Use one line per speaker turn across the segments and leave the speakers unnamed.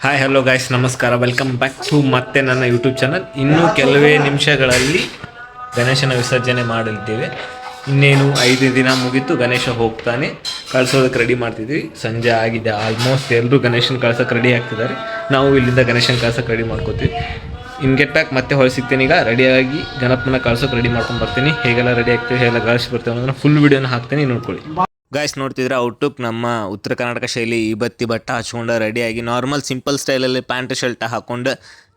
Hi hello guys, ನಮಸ್ಕಾರ. Welcome back to ಮತ್ತೆ ನನ್ನ ಯೂಟ್ಯೂಬ್ ಚಾನಲ್. ಇನ್ನೂ ಕೆಲವೇ ನಿಮಿಷಗಳಲ್ಲಿ ಗಣೇಶನ ವಿಸರ್ಜನೆ ಮಾಡಲಿದ್ದೇವೆ. ಇನ್ನೇನು 5 ದಿನ ಮುಗೀತು, ಗಣೇಶ ಹೋಗ್ತಾನೆ. ಕಳ್ಸೋದಕ್ಕೆ ರೆಡಿ ಮಾಡ್ತಿದ್ವಿ. ಸಂಜೆ ಆಗಿದೆ, ಆಲ್ಮೋಸ್ಟ್ ಎಲ್ಲರೂ ಗಣೇಶನ ಕಳ್ಸೋಕೆ ರೆಡಿ ಆಗ್ತಿದ್ದಾರೆ. ನಾವು ಇಲ್ಲಿಂದ ಗಣೇಶನ ಕಳ್ಸೋಕೆ ರೆಡಿ ಮಾಡ್ಕೋತೀವಿ. ಇನ್ ಗೆಟ್ ಬ್ಯಾಕ್ ಮತ್ತೆ ಹೊಳಿಸಿಗ್ತೀನಿ. ಈಗ ರೆಡಿಯಾಗಿ ಗಣಪನ ಕಳ್ಸೋಕೆ ರೆಡಿ ಮಾಡ್ಕೊಂಡು ಬರ್ತೀನಿ. ಹೇಗೆಲ್ಲ ರೆಡಿ ಆಗ್ತೀವಿ, ಹೇಗೆಲ್ಲ ಕಳಿಸಿ ಬರ್ತೇವೆ ಅನ್ನೋದನ್ನ ಫುಲ್ ವೀಡಿಯೋನ ಹಾಕ್ತೀನಿ, ನೋಡ್ಕೊಳ್ಳಿ. ಗಾಯ್ಸ್, ನೋಡ್ತಿದ್ರೆ ಔಟ್ಲುಕ್ ನಮ್ಮ ಉತ್ತರ ಕರ್ನಾಟಕ ಶೈಲಿ ಈ ಬತ್ತಿ ಬಟ್ಟ ಹಚ್ಕೊಂಡು ರೆಡಿಯಾಗಿ ನಾರ್ಮಲ್ ಸಿಂಪಲ್ ಸ್ಟೈಲಲ್ಲಿ ಪ್ಯಾಂಟ್ ಶರ್ಟ್ ಹಾಕ್ಕೊಂಡು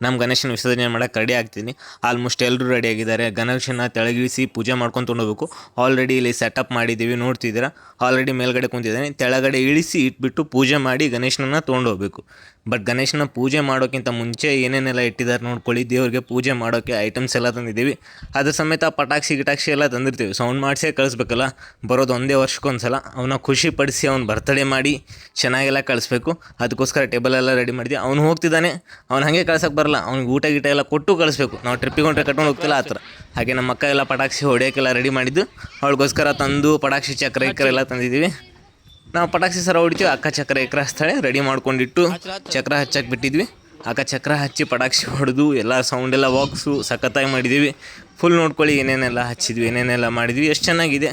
ನಮ್ಮ ಗಣೇಶನ ವಿಸರ್ಜನೆ ಮಾಡೋಕ್ಕೆ ರೆಡಿ ಆಗ್ತೀನಿ. ಆಲ್ಮೋಸ್ಟ್ ಎಲ್ಲರೂ ರೆಡಿಯಾಗಿದ್ದಾರೆ. ಗಣೇಶನ ತೆಳಗಿಳಿಸಿ ಪೂಜೆ ಮಾಡ್ಕೊಂಡು ತೊಗೊಂಡೋಗ್ಬೇಕು. ಆಲ್ರೆಡಿ ಇಲ್ಲಿ ಸೆಟಪ್ ಮಾಡಿದ್ದೀವಿ, ನೋಡ್ತಿದ್ದೀರಾ. ಆಲ್ರೆಡಿ ಮೇಲ್ಗಡೆ ಕುಂತಿದ್ದಾನೆ. ತೆಳಗಡೆ ಇಳಿಸಿ ಇಟ್ಬಿಟ್ಟು ಪೂಜೆ ಮಾಡಿ ಗಣೇಶನನ್ನು ತೊಗೊಂಡೋಗ್ಬೇಕು. ಬಟ್ ಗಣೇಶನ ಪೂಜೆ ಮಾಡೋಕ್ಕಿಂತ ಮುಂಚೆ ಏನೇನೆಲ್ಲ ಇಟ್ಟಿದ್ದಾರೆ ನೋಡ್ಕೊಳ್ಳಿ. ದೇವ್ರಿಗೆ ಪೂಜೆ ಮಾಡೋಕ್ಕೆ ಐಟಮ್ಸ್ ಎಲ್ಲ ತಂದಿದ್ದೀವಿ. ಅದ್ರ ಸಮೇತ ಪಟಾಕ್ಷಿ ಗಿಟಾಕ್ಷಿ ಎಲ್ಲ ತಂದಿರ್ತೀವಿ. ಸೌಂಡ್ ಮಾಡಿಸೇ ಕಳಿಸ್ಬೇಕಲ್ಲ, ಬರೋದು ಒಂದೇ ವರ್ಷಕ್ಕೊಂದ್ಸಲ. ಅವನ್ನ ಖುಷಿ ಪಡಿಸಿ ಅವ್ನು ಬರ್ತಡೇ ಮಾಡಿ ಚೆನ್ನಾಗೆಲ್ಲ ಕಳಿಸ್ಬೇಕು. ಅದಕ್ಕೋಸ್ಕರ ಟೇಬಲ್ ಎಲ್ಲ ರೆಡಿ ಮಾಡಿದ್ವಿ. ಅವ್ನು ಹೋಗ್ತಿದ್ದಾನೆ, ಅವ್ನು ಹಾಗೆ ಕಳ್ಸೋಕ್ಕೆ ಬರಲ್ಲ. ಅವ್ನಿಗೆ ಊಟ ಗೀಟ ಎಲ್ಲ ಕೊಟ್ಟು ಕಳಿಸ್ಬೇಕು. ನಾವು ಟ್ರಿಪ್ಪಿಗೆ ಹೊಂಟ್ರೆ ಕಟ್ಕೊಂಡು ಹೋಗ್ತಿಲ್ಲ ಆ ಥರ. ಹಾಗೆ ನಮ್ಮ ಅಕ್ಕ ಎಲ್ಲ ಪಟಾಕ್ಷಿ ಹೊಡೆಯೋಕ್ಕೆಲ್ಲ ರೆಡಿ ಮಾಡಿದ್ದು. ಅವಳಿಗೋಸ್ಕರ ತಂದು ಪಟಾಕ್ಷಿ ಚಕ್ರ ಎಲ್ಲ ತಂದಿದ್ದೀವಿ. ನಾವು ಪಟಾಕ್ಷಿ ಸರ ಹೊಡಿತೀವಿ, ಅಕ್ಕ ಚಕ್ರ ಹಚ್ತಾಳೆ. ರೆಡಿ ಮಾಡ್ಕೊಂಡಿಟ್ಟು ಚಕ್ರ ಹಚ್ಚಕ್ಕೆ ಬಿಟ್ಟಿದ್ವಿ. ಅಕ್ಕ ಚಕ್ರ ಹಚ್ಚಿ ಪಟಾಕ್ಷಿ ಹೊಡೆದು ಎಲ್ಲ ಸೌಂಡೆಲ್ಲ ಬಾಕ್ಸು ಸಖತ್ತಾಗಿ ಮಾಡಿದ್ದೀವಿ. ಫುಲ್ ನೋಡ್ಕೊಳ್ಳಿ ಏನೇನೆಲ್ಲ ಹಚ್ಚಿದ್ವಿ, ಏನೇನೆಲ್ಲ ಮಾಡಿದ್ವಿ, ಎಷ್ಟು ಚೆನ್ನಾಗಿದೆ.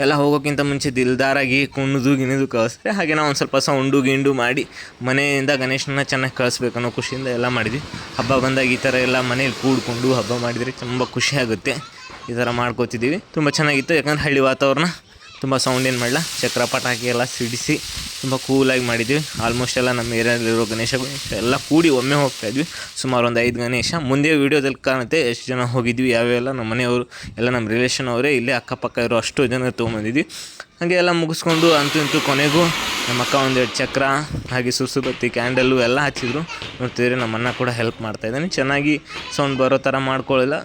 ಎಲ್ಲ ಹೋಗೋಕ್ಕಿಂತ ಮುಂಚೆ ದಿಲ್ದಾರಾಗಿ ಕುಣಿದು ಗಿಣಿದು ಕಳಿಸ್ತಾರೆ. ಹಾಗೆ ನಾವು ಒಂದು ಸ್ವಲ್ಪ ಸೌಂಡು ಗಿಂಡು ಮಾಡಿ ಮನೆಯಿಂದ ಗಣೇಶನ ಚೆನ್ನಾಗಿ ಕಳಿಸ್ಬೇಕು ಅನ್ನೋ ಖುಷಿಯಿಂದ ಎಲ್ಲ ಮಾಡಿದ್ವಿ. ಹಬ್ಬ ಬಂದಾಗ ಈ ಥರ ಎಲ್ಲ ಮನೇಲಿ ಕೂಡ್ಕೊಂಡು ಹಬ್ಬ ಮಾಡಿದರೆ ತುಂಬ ಖುಷಿ ಆಗುತ್ತೆ. ಈ ಥರ ಮಾಡ್ಕೋತಿದ್ದೀವಿ. ತುಂಬ ಚೆನ್ನಾಗಿತ್ತು. ಯಾಕಂದರೆ ಹಳ್ಳಿ ವಾತಾವರಣ, ತುಂಬ ಸೌಂಡ್ ಏನು ಮಾಡಲ್ಲ. ಚಕ್ರ ಪಟಾಕಿ ಎಲ್ಲ ಸಿಡಿಸಿ ತುಂಬ ಕೂಲಾಗಿ ಮಾಡಿದ್ವಿ. ಆಲ್ಮೋಸ್ಟ್ ಎಲ್ಲ ನಮ್ಮ ಏರಿಯಾದಲ್ಲಿರೋ ಗಣೇಶ ಎಲ್ಲ ಕೂಡಿ ಒಮ್ಮೆ ಹೋಗ್ತಾಯಿದ್ವಿ. ಸುಮಾರು ಒಂದು 5 ಗಣೇಶ. ಮುಂದೆ ವೀಡಿಯೋದಲ್ಲಿ ಕಾಣುತ್ತೆ ಎಷ್ಟು ಜನ ಹೋಗಿದ್ವಿ, ಯಾವೆಲ್ಲ ನಮ್ಮ ಮನೆಯವರು ಎಲ್ಲ ನಮ್ಮ ರಿಲೇಷನ್ ಅವರೇ ಇಲ್ಲೇ ಅಕ್ಕಪಕ್ಕ ಇರೋ ಅಷ್ಟು ಜನ ತೊಗೊಂಬಂದಿದ್ವಿ. ಹಾಗೆ ಎಲ್ಲ ಮುಗಿಸ್ಕೊಂಡು ಅಂತೂ ಇಂತೂ ಕೊನೆಗೂ ನಮ್ಮ ಅಕ್ಕ 1-2 ಚಕ್ರ ಹಾಗೆ ಸುಸುಬತ್ತಿ ಕ್ಯಾಂಡಲ್ಲು ಎಲ್ಲ ಹಚ್ಚಿದ್ರು. ನೋಡ್ತಿದ್ರೆ ನಮ್ಮ ಅಣ್ಣ ಕೂಡ ಹೆಲ್ಪ್ ಮಾಡ್ತಾಯಿದ್ದಾನೆ. ಚೆನ್ನಾಗಿ ಸೌಂಡ್ ಬರೋ ಥರ ಮಾಡ್ಕೊಳ್ಳಿಲ್ಲ,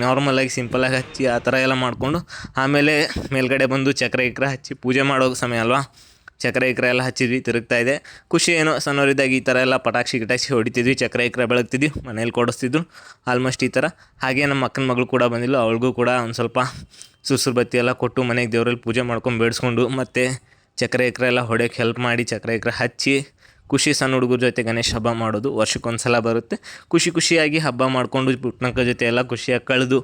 ನಾರ್ಮಲಾಗಿ ಸಿಂಪಲಾಗಿ ಹಚ್ಚಿ ಆ ಥರ ಎಲ್ಲ ಮಾಡಿಕೊಂಡು ಆಮೇಲೆ ಮೇಲ್ಗಡೆ ಬಂದು ಚಕ್ರ ಹಚ್ಚಿ ಪೂಜೆ ಮಾಡೋ ಸಮಯ ಅಲ್ವಾ, ಚಕ್ರ ಎಲ್ಲ ಹಚ್ಚಿದ್ವಿ. ತಿರುಗ್ತಾ ಇದೆ. ಖುಷಿ ಏನೋ, ಸಣ್ಣವರಿದ್ದಾಗ ಈ ಥರ ಎಲ್ಲ ಪಟಾಕ್ಷಿ ಗಿಟಾಕ್ಷಿ ಹೊಡಿತಿದ್ವಿ, ಚಕ್ರ ಬೆಳಗ್ತಿದ್ವಿ, ಮನೇಲಿ ಕೊಡಿಸ್ತಿದ್ರು ಆಲ್ಮೋಸ್ಟ್ ಈ ಥರ. ಹಾಗೆ ನಮ್ಮ ಅಕ್ಕನ ಮಗಳು ಕೂಡ ಬಂದಿಲ್ಲ, ಅವಳಿಗೂ ಕೂಡ ಒಂದು ಸ್ವಲ್ಪ ಸುಸುರು ಬತ್ತಿ ಎಲ್ಲ ಕೊಟ್ಟು ಮನೆಗೆ ದೇವರಲ್ಲಿ ಪೂಜೆ ಮಾಡ್ಕೊಂಡು ಬೇಡಿಸ್ಕೊಂಡು ಮತ್ತು ಚಕ್ರ ಎಲ್ಲ ಹೊಡೆಯೋಕ್ಕೆ ಹೆಲ್ಪ್ ಮಾಡಿ ಚಕ್ರ ಹಚ್ಚಿ ಖುಷಿ. ಸಣ್ಣ ಹುಡುಗರ ಜೊತೆ ಗಣೇಶ ಹಬ್ಬ ಮಾಡೋದು ವರ್ಷಕ್ಕೊಂದ್ಸಲ ಬರುತ್ತೆ. ಖುಷಿಯಾಗಿ ಹಬ್ಬ ಮಾಡಿಕೊಂಡು ಪುಟ್ನಕ್ಕ ಜೊತೆ ಎಲ್ಲ ಖುಷಿಯಾಗಿ ಕಳೆದು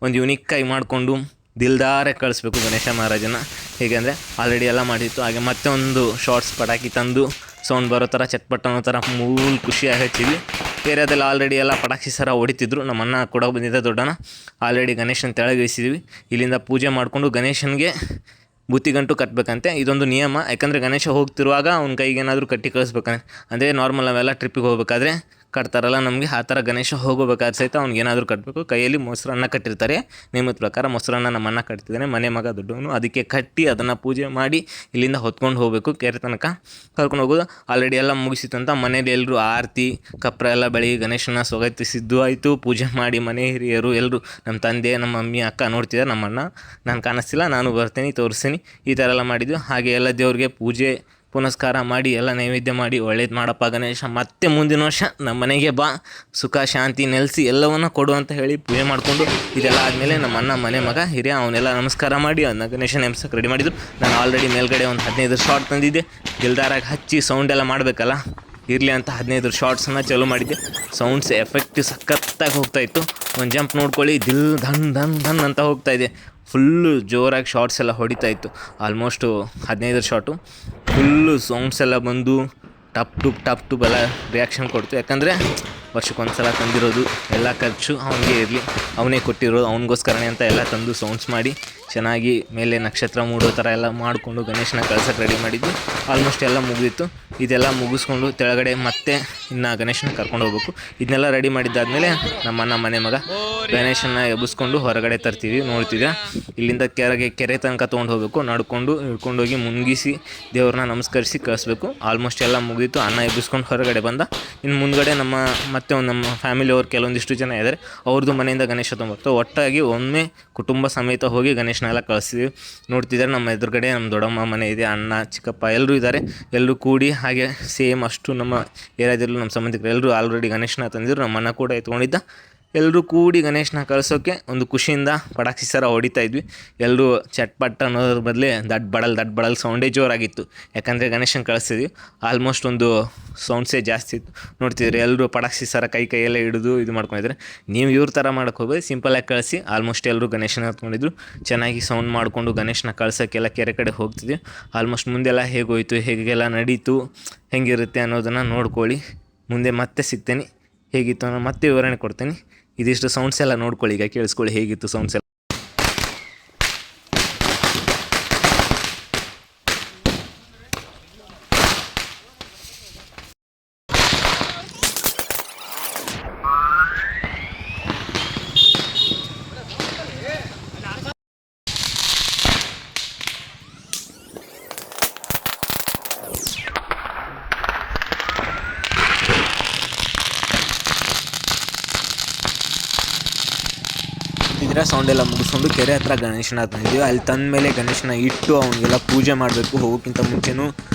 ಒಂದು ಯುನಿಕ್ಕಾಗಿ ಮಾಡಿಕೊಂಡು ದಿಲ್ದಾರೆ ಕಳಿಸ್ಬೇಕು ಗಣೇಶ ಮಹಾರಾಜನ. ಹೇಗೆಂದರೆ ಆಲ್ರೆಡಿ ಎಲ್ಲ ಮಾಡಿತ್ತು. ಹಾಗೆ ಮತ್ತೆ ಒಂದು ಶಾರ್ಟ್ಸ್ ಪಟಾಕಿ ತಂದು ಸೌಂಡ್ ಬರೋ ಥರ ಚಟ್ಪಟ್ ಅನ್ನೋ ಥರ ಖುಷಿಯಾಗಿ ಹಚ್ಚಿದ್ವಿ. ಏರಿಯಾದಲ್ಲಿ ಆಲ್ರೆಡಿ ಎಲ್ಲ ಪಟಾಕ್ಷಿ ಸರ ಹೊಡಿತಿದ್ರು. ನಮ್ಮ ಅಣ್ಣ ಕೂಡ ಬಂದಿದ್ದ ದೊಡ್ಡಣ್ಣ. ಆಲ್ರೆಡಿ ಗಣೇಶನ ತೆಳಗಿಳಿಸಿದ್ವಿ. ಇಲ್ಲಿಂದ ಪೂಜೆ ಮಾಡಿಕೊಂಡು ಗಣೇಶನಿಗೆ ಬುತ್ತಿಗಂಟು ಕಟ್ಟಬೇಕಂತೆ. ಇದೊಂದು ನಿಯಮ. ಯಾಕಂದರೆ ಗಣೇಶ ಹೋಗ್ತಿರುವಾಗ ಅವ್ನ ಕೈಗೆ ಏನಾದರೂ ಕಟ್ಟಿ ಕಳಿಸ್ಬೇಕಂತೆ. ಅಂದರೆ ನಾರ್ಮಲ್ ನಾವೆಲ್ಲ ಟ್ರಿಪ್ಪಿಗೆ ಹೋಗ್ಬೇಕಾದ್ರೆ ಕಟ್ತಾರಲ್ಲ ನಮಗೆ, ಆ ಥರ ಗಣೇಶ ಹೋಗಬೇಕಾದ್ರೆ ಸಹಿತ ಅವ್ನಿಗೆ ಏನಾದರೂ ಕಟ್ಟಬೇಕು. ಕೈಯಲ್ಲಿ ಮೊಸರನ್ನ ಕಟ್ಟಿರ್ತಾರೆ. ನಿಯಮದ ಪ್ರಕಾರ ಮೊಸರನ್ನ ನಮ್ಮ ಅಣ್ಣ ಕಟ್ತಿದ್ದಾನೆ, ಮನೆ ಮಗ ದೊಡ್ಡವನು. ಅದಕ್ಕೆ ಕಟ್ಟಿ ಅದನ್ನು ಪೂಜೆ ಮಾಡಿ ಇಲ್ಲಿಂದ ಹೊತ್ಕೊಂಡು ಹೋಗಬೇಕು, ಕೆರೆ ತನಕ ಕರ್ಕೊಂಡು ಹೋಗೋದು. ಆಲ್ರೆಡಿ ಎಲ್ಲ ಮುಗಿಸಿತ್ತಂತ ಮನೇಲಿ ಎಲ್ಲರೂ ಆರತಿ ಕಪ್ರ ಎಲ್ಲ ಬೆಳಗ್ಗೆ ಗಣೇಶನ ಸ್ವಾಗತಿಸಿದ್ದು ಆಯಿತು. ಪೂಜೆ ಮಾಡಿ ಮನೆ ಹಿರಿಯರು ಎಲ್ಲರೂ, ನಮ್ಮ ತಂದೆ, ನಮ್ಮ ಮಮ್ಮಿ, ಅಕ್ಕ ನೋಡ್ತಿದ್ದಾರೆ. ನಮ್ಮ ಅಣ್ಣ ನಾನು ಕಾಣಿಸ್ತಿಲ್ಲ, ನಾನು ಬರ್ತೀನಿ ತೋರಿಸ್ತೀನಿ, ಈ ಥರ ಎಲ್ಲ ಮಾಡಿದ್ದು. ಹಾಗೆ ಎಲ್ಲ ದೇವ್ರಿಗೆ ಪೂಜೆ ಪುನಸ್ಕಾರ ಮಾಡಿ ಎಲ್ಲ ನೈವೇದ್ಯ ಮಾಡಿ ಒಳ್ಳೇದು ಮಾಡಪ್ಪ ಗಣೇಶ, ಮತ್ತೆ ಮುಂದಿನ ವರ್ಷ ನಮ್ಮ ಮನೆಗೆ ಬಾ, ಸುಖ ಶಾಂತಿ ನೆಲೆಸಿ ಎಲ್ಲವನ್ನ ಕೊಡು ಅಂತ ಹೇಳಿ ಪೂಜೆ ಮಾಡಿಕೊಂಡು ಇದೆಲ್ಲ ಆದಮೇಲೆ ನಮ್ಮ ಅಣ್ಣ ಮನೆ ಮಗ ಹಿರಿಯ ಅವನ್ನೆಲ್ಲ ನಮಸ್ಕಾರ ಮಾಡಿ ಅದನ್ನ ಗಣೇಶನ ನೆಮ್ಸಕ್ಕೆ ರೆಡಿ ಮಾಡಿದ್ರು. ನಾನು ಆಲ್ರೆಡಿ ಮೇಲ್ಗಡೆ ಒಂದು 15 ಶಾರ್ಟ್ ತಂದಿದ್ದೆ. ದಿಲ್ದಾರಾಗಿ ಹಚ್ಚಿ ಸೌಂಡ್ ಎಲ್ಲ ಮಾಡಬೇಕಲ್ಲ, ಇರಲಿ ಅಂತ 15 ಶಾರ್ಟ್ಸನ್ನು ಚಾಲೂ ಮಾಡಿದ್ದೆ. ಸೌಂಡ್ಸ್ ಎಫೆಕ್ಟಿವ್ ಸಖತ್ತಾಗಿ ಹೋಗ್ತಾಯಿತ್ತು. ಒಂದು ಜಂಪ್ ನೋಡ್ಕೊಳ್ಳಿ, ದಿಲ್ ಧನ್ ಧನ್ ಧನ್ ಅಂತ ಹೋಗ್ತಾಯಿದೆ. ಫುಲ್ಲು ಜೋರಾಗಿ ಶಾರ್ಟ್ಸ್ ಎಲ್ಲ ಹೊಡಿತಾಯಿತ್ತು. Almost 15 shot. ಫುಲ್ಲು ಸೌಂಡ್ಸ್ ಎಲ್ಲ ಬಂದು ಟಪ್ ಟುಪ್ ಎಲ್ಲ ರಿಯಾಕ್ಷನ್ ಕೊಡ್ತು. ಯಾಕಂದರೆ ವರ್ಷಕ್ಕೊಂದ್ಸಲ ತಂದಿರೋದು, ಎಲ್ಲ ಖರ್ಚು ಅವನಿಗೆ ಇರಲಿ, ಅವನೇ ಕೊಟ್ಟಿರೋದು, ಅವನಿಗೋಸ್ಕರನೇ ಅಂತ ಎಲ್ಲ ತಂದು ಸೌಂಡ್ಸ್ ಮಾಡಿ ಚೆನ್ನಾಗಿ ಮೇಲೆ ನಕ್ಷತ್ರ ಮೂಡೋ ಥರ ಎಲ್ಲ ಮಾಡಿಕೊಂಡು ಗಣೇಶನ ಕಳ್ಸಕ್ಕೆ ರೆಡಿ ಮಾಡಿದ್ವಿ. ಆಲ್ಮೋಸ್ಟ್ ಎಲ್ಲ ಮುಗಿದಿತ್ತು. ಇದೆಲ್ಲ ಮುಗಿಸ್ಕೊಂಡು ತೆಳಗಡೆ ಮತ್ತೆ ಇನ್ನು ಗಣೇಶನ ಕರ್ಕೊಂಡು ಹೋಗ್ಬೇಕು. ಇದನ್ನೆಲ್ಲ ರೆಡಿ ಮಾಡಿದ್ದಾದಮೇಲೆ ನಮ್ಮ ಅಣ್ಣ ಮನೆ ಮಗ ಗಣೇಶನ ಎಬ್ಬಿಸ್ಕೊಂಡು ಹೊರಗಡೆ ತರ್ತೀವಿ. ನೋಡ್ತಿದ್ದೆ ಇಲ್ಲಿಂದ ಕೆರೆ ತನಕ ತೊಗೊಂಡು ಹೋಗಬೇಕು. ನಡ್ಕೊಂಡು ಹಿಡ್ಕೊಂಡೋಗಿ ಮುನ್ಗಿಸಿ ದೇವ್ರನ್ನ ನಮಸ್ಕರಿಸಿ ಕಳಿಸ್ಬೇಕು. ಆಲ್ಮೋಸ್ಟ್ ಎಲ್ಲ ಮುಗಿದಿತ್ತು. ಅನ್ನ ಎಬ್ಬಿಸ್ಕೊಂಡು ಹೊರಗಡೆ ಬಂದ. ಇನ್ನು ಮುಂದ್ಗಡೆ ನಮ್ಮ ಫ್ಯಾಮಿಲಿಯವ್ರು ಕೆಲವೊಂದಿಷ್ಟು ಜನ ಇದ್ದಾರೆ, ಅವ್ರದ್ದು ಮನೆಯಿಂದ ಗಣೇಶ ತೊಗೊಂಬರ್ತಾರೆ. ಒಟ್ಟಾಗಿ ಒಮ್ಮೆ ಕುಟುಂಬ ಸಮೇತ ಹೋಗಿ ಗಣೇಶನೆಲ್ಲ ಕಳಿಸ್ತೀವಿ. ನೋಡ್ತಿದ್ದಾರೆ ನಮ್ಮ ಎದುರುಗಡೆ ನಮ್ಮ ದೊಡ್ಡಮ್ಮ ಮನೆ ಇದೆ, ಅಣ್ಣ ಚಿಕ್ಕಪ್ಪ ಎಲ್ಲರೂ ಇದ್ದಾರೆ. ಎಲ್ಲರೂ ಕೂಡಿ ಹಾಗೆ ಸೇಮ್ ಅಷ್ಟು ನಮ್ಮ ಏರಿಯಾದಲ್ಲೂ ನಮ್ಮ ಸಂಬಂಧಿಕರು ಎಲ್ಲರೂ ಆಲ್ರೆಡಿ ಗಣೇಶನ ತಂದಿದ್ರು. ನಮ್ಮ ಅಣ್ಣ ಕೂಡ ಎತ್ಕೊಂಡಿದ್ದ. ಎಲ್ಲರೂ ಕೂಡಿ ಗಣೇಶನ ಕಳಿಸೋಕ್ಕೆ ಒಂದು ಖುಷಿಯಿಂದ ಪಟಾಕ್ಷಿ ಸರ ಹೊಡಿತಾ ಇದ್ವಿ. ಎಲ್ಲರೂ ಚಟ್ಪಟ್ ಅನ್ನೋದ್ರ ಬದಲೇ ದಡ್ ಬಡಲ್ ಸೌಂಡೇ ಜೋರಾಗಿತ್ತು. ಯಾಕಂದರೆ ಗಣೇಶನ ಕಳಿಸ್ತಿದ್ವಿ. ಆಲ್ಮೋಸ್ಟ್ ಒಂದು ಸೌಂಡ್ಸೇ ಜಾಸ್ತಿ ಇತ್ತು. ನೋಡ್ತಿದ್ರಿ ಎಲ್ಲರೂ ಪಟಾಕ್ಷಿ ಸರ ಕೈಯೆಲ್ಲ ಹಿಡಿದು ಇದು ಮಾಡ್ಕೊಂಡಿದ್ದಾರೆ. ನೀವು ಇವ್ರ ಥರ ಮಾಡೋಕ್ಕೆ ಹೋಗೋದು, ಸಿಂಪಲಾಗಿ ಕಳಿಸಿ. ಆಲ್ಮೋಸ್ಟ್ ಎಲ್ಲರೂ ಗಣೇಶನ ಹತ್ಕೊಂಡಿದ್ರು. ಚೆನ್ನಾಗಿ ಸೌಂಡ್ ಮಾಡಿಕೊಂಡು ಗಣೇಶನ ಕಳ್ಸೋಕ್ಕೆಲ್ಲ ಕೆರೆ ಕಡೆ ಹೋಗ್ತಿದ್ವಿ. ಆಲ್ಮೋಸ್ಟ್ ಮುಂದೆಲ್ಲ ಹೇಗೋಯ್ತು, ಹೇಗೆಲ್ಲ ನಡೀತು, ಹೆಂಗಿರುತ್ತೆ ಅನ್ನೋದನ್ನು ನೋಡ್ಕೊಳ್ಳಿ. ಮುಂದೆ ಮತ್ತೆ ಸಿಗ್ತೇನೆ, ಹೇಗಿತ್ತು ಅನ್ನೋ ಮತ್ತೆ ವಿವರಣೆ ಕೊಡ್ತೇನೆ. ಇದಿಷ್ಟು ಸೌಂಡ್ಸ್ ಎಲ್ಲ ನೋಡ್ಕೊಳ್ಳಿ, ಈಗ ಕೇಳಿಸ್ಕೊಳ್ಳಿ ಹೇಗಿತ್ತು ಸೌಂಡ್ಸ್ ಎಲ್ಲ. ಇದರ ಸೌಂಡ್ ಎಲ್ಲ ಮುಗಿಸ್ಕೊಂಡು ಕೆರೆ ಹತ್ರ ಗಣೇಶನ ತಂದಿದ್ದೀವಿ. ಅಲ್ಲಿ ತಂದ ಮೇಲೆ ಗಣೇಶನ ಇಟ್ಟು ಅವನಿಗೆಲ್ಲ ಪೂಜೆ ಮಾಡಬೇಕು. ಹೋಗೋಕ್ಕಿಂತ ಮುಂಚೆನೂ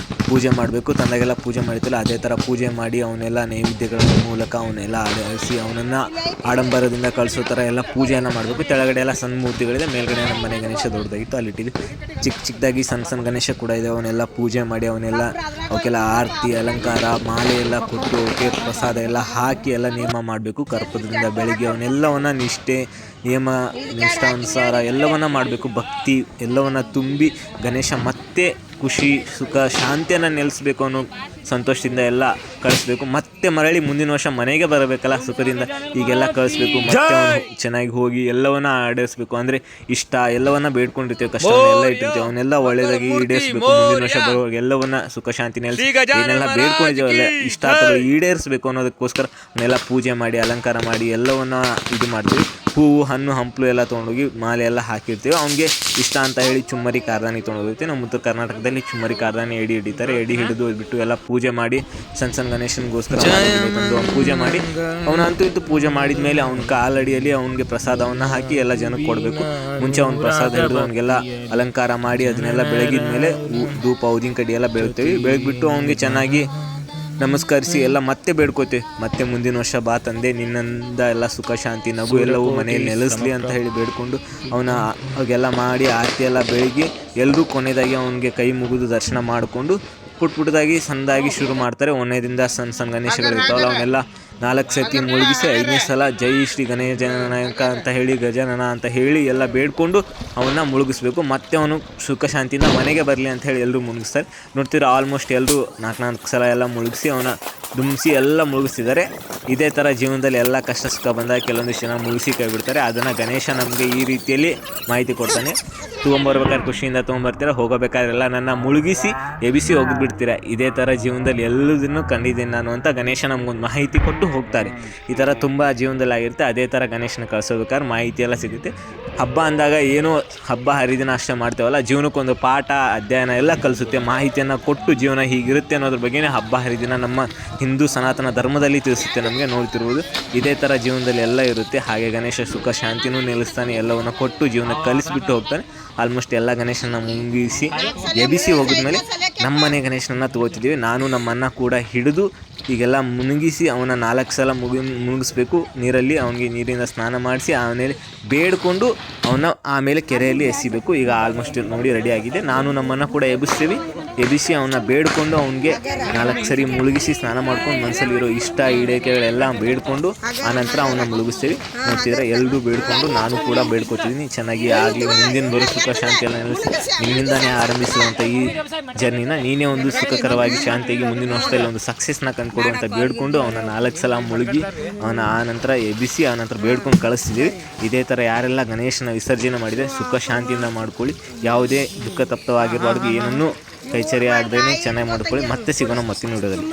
ಪೂಜೆ ಮಾಡಬೇಕು. ತಂದಾಗೆಲ್ಲ ಪೂಜೆ ಮಾಡಿದ್ದಲ್ಲ ಅದೇ ಥರ ಪೂಜೆ ಮಾಡಿ ಅವನ್ನೆಲ್ಲ ನೈವೇದ್ಯಗಳ ಮೂಲಕ ಅವನ್ನೆಲ್ಲ ಆಡಿಸಿ ಅವನನ್ನು ಆಡಂಬರದಿಂದ ಕಳಿಸೋ ಥರ ಎಲ್ಲ ಪೂಜೆಯನ್ನು ಮಾಡಬೇಕು. ಕೆಳಗಡೆ ಎಲ್ಲ ಸಣ್ಣ ಮೂರ್ತಿಗಳಿದೆ, ಮೇಲ್ಗಡೆ ನಮ್ಮ ಮನೆ ಗಣೇಶ ದೊಡ್ಡದಾಗಿತ್ತು, ಅಲ್ಲಿಟ್ಟಿದ್ವಿ. ಚಿಕ್ಕದಾಗಿ ಸಣ್ಣ ಗಣೇಶ ಕೂಡ ಇದೆ. ಅವನ್ನೆಲ್ಲ ಪೂಜೆ ಮಾಡಿ ಅವಕ್ಕೆಲ್ಲ ಆರತಿ, ಅಲಂಕಾರ, ಮಾಲೆ ಎಲ್ಲ ಕೊಟ್ಟು ಅವಕ್ಕೆ ಪ್ರಸಾದ ಎಲ್ಲ ಹಾಕಿ ಎಲ್ಲ ನೇಮ ಮಾಡಬೇಕು. ಕರ್ಪೂರದಿಂದ ಬೆಳಗ್ಗೆ ಅವನ್ನೆಲ್ಲವನ್ನ ನಿಷ್ಠೆ, ನಿಯಮ, ನಿಷ್ಠಾನುಸಾರ ಎಲ್ಲವನ್ನ ಮಾಡಬೇಕು. ಭಕ್ತಿ ಎಲ್ಲವನ್ನ ತುಂಬಿ ಗಣೇಶ ಮತ್ತೆ ಖುಷಿ, ಸುಖ, ಶಾಂತಿಯನ್ನು ನೆಲೆಸಬೇಕು ಅನ್ನೋ ಸಂತೋಷದಿಂದ ಎಲ್ಲ ಕಳಿಸ್ಬೇಕು. ಮತ್ತೆ ಮರಳಿ ಮುಂದಿನ ವರ್ಷ ಮನೆಗೆ ಬರಬೇಕಲ್ಲ ಸುಖದಿಂದ, ಈಗೆಲ್ಲ ಕಳಿಸ್ಬೇಕು. ಮತ್ತೆ ಚೆನ್ನಾಗಿ ಹೋಗಿ ಎಲ್ಲವನ್ನ ಆಡಳಿಸ್ಬೇಕು. ಅಂದರೆ ಇಷ್ಟ ಎಲ್ಲವನ್ನ ಬೇಡ್ಕೊಂಡಿರ್ತೇವೆ, ಕಷ್ಟವನ್ನೆಲ್ಲ ಇಟ್ಟಿರ್ತೇವೆ, ಅವನ್ನೆಲ್ಲ ಒಳ್ಳೆಯದಾಗಿ ಈಡೇರಿಸಬೇಕು. ಮುಂದಿನ ವರ್ಷ ಬರುವಾಗ ಎಲ್ಲವನ್ನ ಸುಖ ಶಾಂತಿ ನೆಲೆಸಿ ಏನೆಲ್ಲ ಬೇಡ್ಕೊಂಡಿದ್ದೇವಲ್ಲ ಇಷ್ಟ ಈಡೇರಿಸಬೇಕು ಅನ್ನೋದಕ್ಕೋಸ್ಕರ ಅವನ್ನೆಲ್ಲ ಪೂಜೆ ಮಾಡಿ ಅಲಂಕಾರ ಮಾಡಿ ಎಲ್ಲವನ್ನ ಇದು ಮಾಡ್ತೀವಿ. ಹೂವು, ಹಣ್ಣು, ಹಂಪಲು ಎಲ್ಲ ತೊಗೊಂಡೋಗಿ ಮಾಲೆ ಎಲ್ಲ ಹಾಕಿರ್ತೀವಿ. ಅವ್ನಿಗೆ ಇಷ್ಟ ಅಂತ ಹೇಳಿ ಚುಮ್ಮರಿ ಕಾರ್ದಾನಿ ತೊಗೊಂಡೋಗಿರ್ತೀವಿ. ನಮ್ಮ ಉತ್ತರ ಕರ್ನಾಟಕದಲ್ಲಿ ಚುಮ್ಮರಿ ಕಾರ್ದಾನಿ ಎಡಿ ಹಿಡಿತಾರೆ. ಎಡಿ ಹಿಡಿದು ಬಿಟ್ಟು ಎಲ್ಲ ಪೂಜೆ ಮಾಡಿ ಸಣ್ಣ ಗಣೇಶನಿಗೋಸ್ಕರ ಪೂಜೆ ಮಾಡಿ ಅವನಂತೂ ಇತ್ತು. ಪೂಜೆ ಮಾಡಿದ ಮೇಲೆ ಅವ್ನ ಕಾಲಡಿಯಲ್ಲಿ ಅವನಿಗೆ ಪ್ರಸಾದವನ್ನು ಹಾಕಿ ಎಲ್ಲ ಜನಕ್ಕೆ ಕೊಡಬೇಕು. ಮುಂಚೆ ಅವ್ನ ಪ್ರಸಾದ ಹಿಡಿದು ಅವನಿಗೆಲ್ಲ ಅಲಂಕಾರ ಮಾಡಿ ಅದನ್ನೆಲ್ಲ ಬೆಳಗಿದ ಮೇಲೆ ಧೂಪ, ಊದಿನ ಕಡ್ಡಿ ಎಲ್ಲ ಬೆಳಗ್ತೀವಿ. ಬೆಳಗ್ಬಿಟ್ಟು ಅವನಿಗೆ ಚೆನ್ನಾಗಿ ನಮಸ್ಕರಿಸಿ ಎಲ್ಲ ಮತ್ತೆ ಬೇಡ್ಕೋತೀವಿ. ಮತ್ತೆ ಮುಂದಿನ ವರ್ಷ ಬಾ ತಂದೆ, ನಿನ್ನಿಂದ ಎಲ್ಲ ಸುಖ ಶಾಂತಿ ನಗು ಎಲ್ಲವೂ ಮನೆಯಲ್ಲಿ ನೆಲೆಸಲಿ ಅಂತ ಹೇಳಿ ಬೇಡ್ಕೊಂಡು ಅವಾಗೆಲ್ಲ ಮಾಡಿ ಆರತಿ ಎಲ್ಲ ಬೆಳಗಿ ಎಲ್ಲರೂ ಕೊನೆಯದಾಗಿ ಅವನಿಗೆ ಕೈ ಮುಗಿದು ದರ್ಶನ ಮಾಡಿಕೊಂಡು ಪುಟ್ಟದಾಗಿ ಸಣ್ಣದಾಗಿ ಶುರು ಮಾಡ್ತಾರೆ. ಒಂದನೇದಿಂದ ಸಣ್ಣ ಗಣೇಶಗಳು ಇರ್ತಾವಲ್ಲ ಅವನ್ನೆಲ್ಲ 4 ಸತಿ ಮುಳುಗಿಸಿ 5ನೇ ಸಲ ಜೈ ಶ್ರೀ ಗಣೇಶನಾಯಕ ಅಂತ ಹೇಳಿ ಗಜಾನನ ಅಂತ ಹೇಳಿ ಎಲ್ಲ ಬೇಡ್ಕೊಂಡು ಅವನ್ನ ಮುಳುಗಿಸ್ಬೇಕು. ಮತ್ತೆ ಅವನು ಸುಖ ಶಾಂತಿಯಿಂದ ಮನೆಗೆ ಬರಲಿ ಅಂತ ಹೇಳಿ ಎಲ್ಲರೂ ಮುಳುಗಿಸ್ತಾರೆ. ನೋಡ್ತೀರ ಆಲ್ಮೋಸ್ಟ್ ಎಲ್ಲರೂ 4 ಸಲ ಎಲ್ಲ ಮುಳುಗಿಸಿ ಅವನ ದುಮ್ಸಿ ಎಲ್ಲ ಮುಳುಗಿಸ್ತಿದ್ದಾರೆ. ಇದೇ ಥರ ಜೀವನದಲ್ಲಿ ಎಲ್ಲ ಕಷ್ಟ ಸುಖ ಬಂದಾಗ ಕೆಲವೊಂದಿಷ್ಟು ಜನ ಮುಳುಗಿಸಿ ಕೈ ಬಿಡ್ತಾರೆ. ಅದನ್ನು ಗಣೇಶ ನಮಗೆ ಈ ರೀತಿಯಲ್ಲಿ ಮಾಹಿತಿ ಕೊಡ್ತಾನೆ. ತೊಗೊಂಬರ್ಬೇಕಾದ್ರೆ ಖುಷಿಯಿಂದ ತೊಗೊಂಬರ್ತೀರ, ಹೋಗಬೇಕಾದ್ರೆಲ್ಲ ನನ್ನ ಮುಳುಗಿಸಿ ಎಬಿಸಿ ಹೋಗಿಬಿಡ್ತೀರ. ಇದೇ ಥರ ಜೀವನದಲ್ಲಿ ಎಲ್ಲದನ್ನು ಕಂಡಿದ್ದೀನಿ ನಾನು ಅಂತ ಗಣೇಶ ನಮಗೊಂದು ಮಾಹಿತಿ ಕೊಟ್ಟು ಹೋಗ್ತಾರೆ. ಈ ಥರ ತುಂಬ ಜೀವನದಲ್ಲಿ ಆಗಿರುತ್ತೆ. ಅದೇ ಥರ ಗಣೇಶನ ಕಳಿಸೋಬೇಕಾದ್ರೆ ಮಾಹಿತಿ ಎಲ್ಲ ಸಿಗುತ್ತೆ. ಹಬ್ಬ ಅಂದಾಗ ಏನೋ ಹಬ್ಬ ಹರಿದಿನ ಅಷ್ಟೇ ಮಾಡ್ತೇವಲ್ಲ, ಜೀವನಕ್ಕೊಂದು ಪಾಠ, ಅಧ್ಯಯನ ಎಲ್ಲ ಕಲಿಸುತ್ತೆ. ಮಾಹಿತಿಯನ್ನು ಕೊಟ್ಟು ಜೀವನ ಹೀಗಿರುತ್ತೆ ಅನ್ನೋದ್ರ ಬಗ್ಗೆನೇ ಹಬ್ಬ ಹರಿದಿನ ನಮ್ಮ ಹಿಂದೂ ಸನಾತನ ಧರ್ಮದಲ್ಲಿ ತಿಳಿಸುತ್ತೆ ನಮಗೆ. ನೋಡ್ತಿರ್ಬೋದು ಇದೇ ಥರ ಜೀವನದಲ್ಲಿ ಎಲ್ಲ ಇರುತ್ತೆ. ಹಾಗೆ ಗಣೇಶ ಸುಖ ಶಾಂತಿನೂ ನಿಲ್ಲಿಸ್ತಾನೆ, ಎಲ್ಲವನ್ನು ಕೊಟ್ಟು ಜೀವನಕ್ಕೆ ಕಲಿಸ್ಬಿಟ್ಟು ಹೋಗ್ತಾನೆ. ಆಲ್ಮೋಸ್ಟ್ ಎಲ್ಲ ಗಣೇಶನ ಮುಗಿಸಿ ಎಬಿಸಿ ಹೋಗಿದ್ಮೇಲೆ ನಮ್ಮ ಮನೆ ಗಣೇಶನನ್ನು ತಗೋತಿದ್ದೀವಿ. ನಾನು ನಮ್ಮನ್ನ ಕೂಡ ಹಿಡಿದು ಈಗೆಲ್ಲ ಮುಳುಗಿಸಿ ಅವನ 4 ಸಲ ಮುಳುಗಿಸ್ಬೇಕು ನೀರಲ್ಲಿ. ಅವನಿಗೆ ನೀರಿಂದ ಸ್ನಾನ ಮಾಡಿಸಿ ಆಮೇಲೆ ಬೇಡ್ಕೊಂಡು ಅವನ್ನ ಆಮೇಲೆ ಕೆರೆಯಲ್ಲಿ ಎಸಿಬೇಕು. ಈಗ ಆಲ್ಮೋಸ್ಟ್ ನೋಡಿ ರೆಡಿ ಆಗಿದೆ. ನಾನು ನಮ್ಮನ್ನು ಕೂಡ ಎಬಿಸಿ ಅವನ್ನ ಬೇಡ್ಕೊಂಡು ಅವನಿಗೆ 4 ಸರಿ ಮುಳುಗಿಸಿ ಸ್ನಾನ ಮಾಡ್ಕೊಂಡು ಮನಸ್ಸಲ್ಲಿರೋ ಇಷ್ಟ ಈಡೇರಿಕೆಗಳೆಲ್ಲ ಬೇಡ್ಕೊಂಡು ಆನಂತರ ಅವನ್ನ ಮುಳುಗಿಸ್ತೀವಿ. ನೋಡ್ತಿದ್ರೆ ಎಲ್ಲರೂ ಬೇಡ್ಕೊಂಡು ನಾನು ಕೂಡ ಬೇಡ್ಕೊತಿದ್ದೀನಿ ಚೆನ್ನಾಗಿ ಆಗಲಿ, ಮುಂದಿನ ಬರೋ ಸುಖ ಶಾಂತಿ ಎಲ್ಲ ನೆಲೆಸಿ ನಿನ್ನಿಂದಾನೇ ಆರಂಭಿಸುವಂಥ ಈ ಜರ್ನಿನ ನೀನೇ ಒಂದು ಸುಖಕರವಾಗಿ ಶಾಂತಿಯಾಗಿ ಮುಂದಿನ ವರ್ಷದಲ್ಲಿ ಒಂದು ಸಕ್ಸಸ್ನ ಕಂಡುಕೊಡು ಅಂತ ಬೇಡ್ಕೊಂಡು ಅವನ 4 ಸಲ ಮುಳುಗಿ ಅವನ ಆನಂತರ ಎಬ್ಬಿಸಿ ಆನಂತರ ಬೇಡ್ಕೊಂಡು ಕಳಿಸ್ತಿದ್ದೀವಿ. ಇದೇ ಥರ ಯಾರೆಲ್ಲ ಗಣೇಶನ ವಿಸರ್ಜನೆ ಮಾಡಿದರೆ ಸುಖ ಶಾಂತಿಯಿಂದ ಮಾಡ್ಕೊಳ್ಳಿ. ಯಾವುದೇ ದುಃಖ ತಪ್ತವಾಗಿರಬಾರ್ದು, ಏನನ್ನೂ ಕೈಚರಿ ಆಗದೇ ಚೆನ್ನಾಗಿ ಮಾಡ್ಕೊಳ್ಳಿ. ಮತ್ತೆ ಸಿಗೋಣ ಮತ್ತಿನ ವಿಡಿಯೋದಲ್ಲಿ.